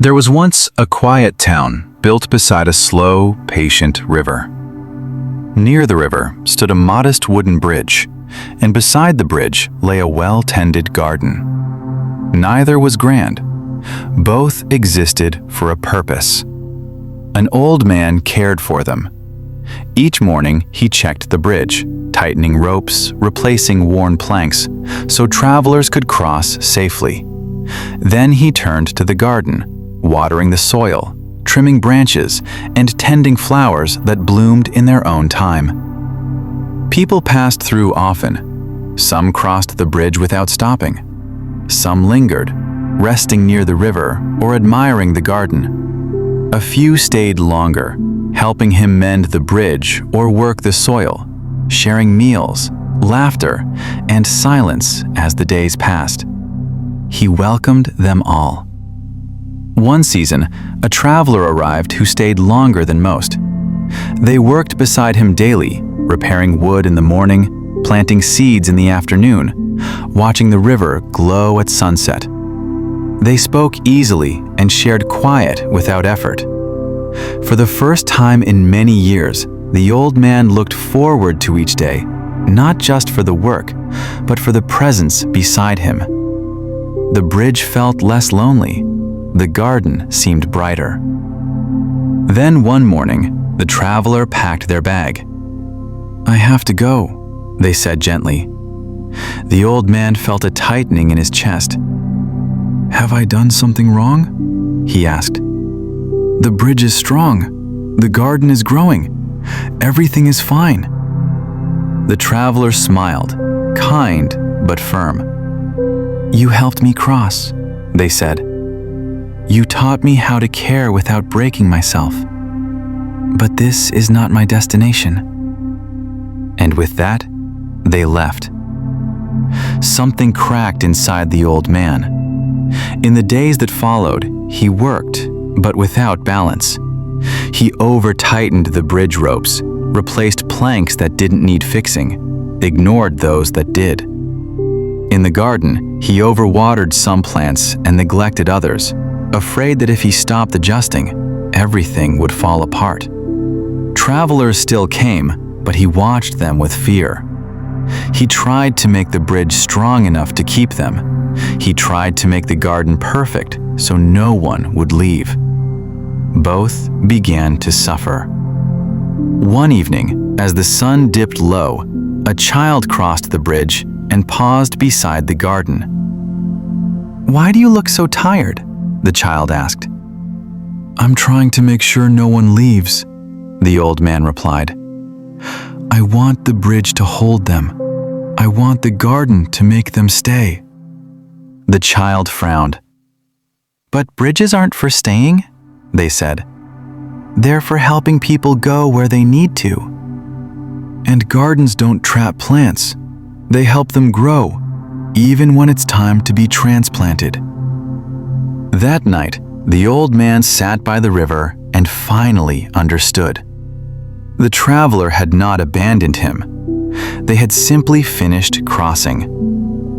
There was once a quiet town built beside a slow, patient river. Near the river stood a modest wooden bridge, and beside the bridge lay a well-tended garden. Neither was grand. Both existed for a purpose. An old man cared for them. Each morning he checked the bridge, tightening ropes, replacing worn planks, so travelers could cross safely. Then he turned to the garden, watering the soil, trimming branches, and tending flowers that bloomed in their own time. People passed through often. Some crossed the bridge without stopping. Some lingered, resting near the river or admiring the garden. A few stayed longer, helping him mend the bridge or work the soil, sharing meals, laughter, and silence as the days passed. He welcomed them all. One season, a traveler arrived who stayed longer than most. They worked beside him daily, repairing wood in the morning, planting seeds in the afternoon, watching the river glow at sunset. They spoke easily and shared quiet without effort. For the first time in many years, the old man looked forward to each day, not just for the work, but for the presence beside him. The bridge felt less lonely. The garden seemed brighter. Then one morning, the traveler packed their bag. "I have to go," they said gently. The old man felt a tightening in his chest. "Have I done something wrong?" he asked. "The bridge is strong. The garden is growing. Everything is fine." The traveler smiled, kind but firm. "You helped me cross," they said. "You taught me how to care without breaking myself. But this is not my destination." And with that, they left. Something cracked inside the old man. In the days that followed, he worked, but without balance. He over-tightened the bridge ropes, replaced planks that didn't need fixing, ignored those that did. In the garden, he overwatered some plants and neglected others, afraid that if he stopped adjusting, everything would fall apart. Travelers still came, but he watched them with fear. He tried to make the bridge strong enough to keep them. He tried to make the garden perfect so no one would leave. Both began to suffer. One evening, as the sun dipped low, a child crossed the bridge and paused beside the garden. "Why do you look so tired?" the child asked. "I'm trying to make sure no one leaves," the old man replied. "I want the bridge to hold them. I want the garden to make them stay." The child frowned. "But bridges aren't for staying," they said. "They're for helping people go where they need to." "And gardens don't trap plants. They help them grow, even when it's time to be transplanted." That night, the old man sat by the river and finally understood. The traveler had not abandoned him. They had simply finished crossing.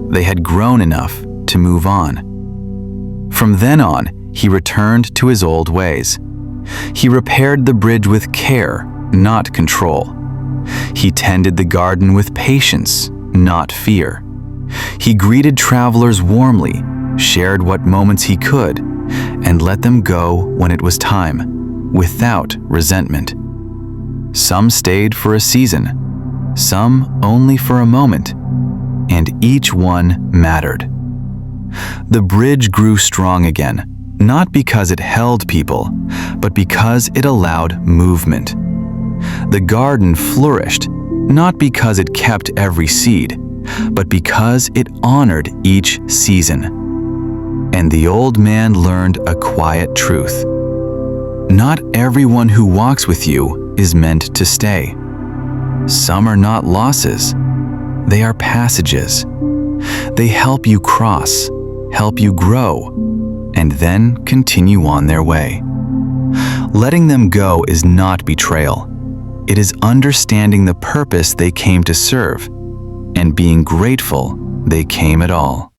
They had grown enough to move on. From then on, he returned to his old ways. He repaired the bridge with care, not control. He tended the garden with patience, not fear. He greeted travelers warmly, shared what moments he could, and let them go when it was time, without resentment. Some stayed for a season, some only for a moment, and each one mattered. The bridge grew strong again, not because it held people, but because it allowed movement. The garden flourished, not because it kept every seed, but because it honored each season. And the old man learned a quiet truth. Not everyone who walks with you is meant to stay. Some are not losses. They are passages. They help you cross, help you grow, and then continue on their way. Letting them go is not betrayal. It is understanding the purpose they came to serve and being grateful they came at all.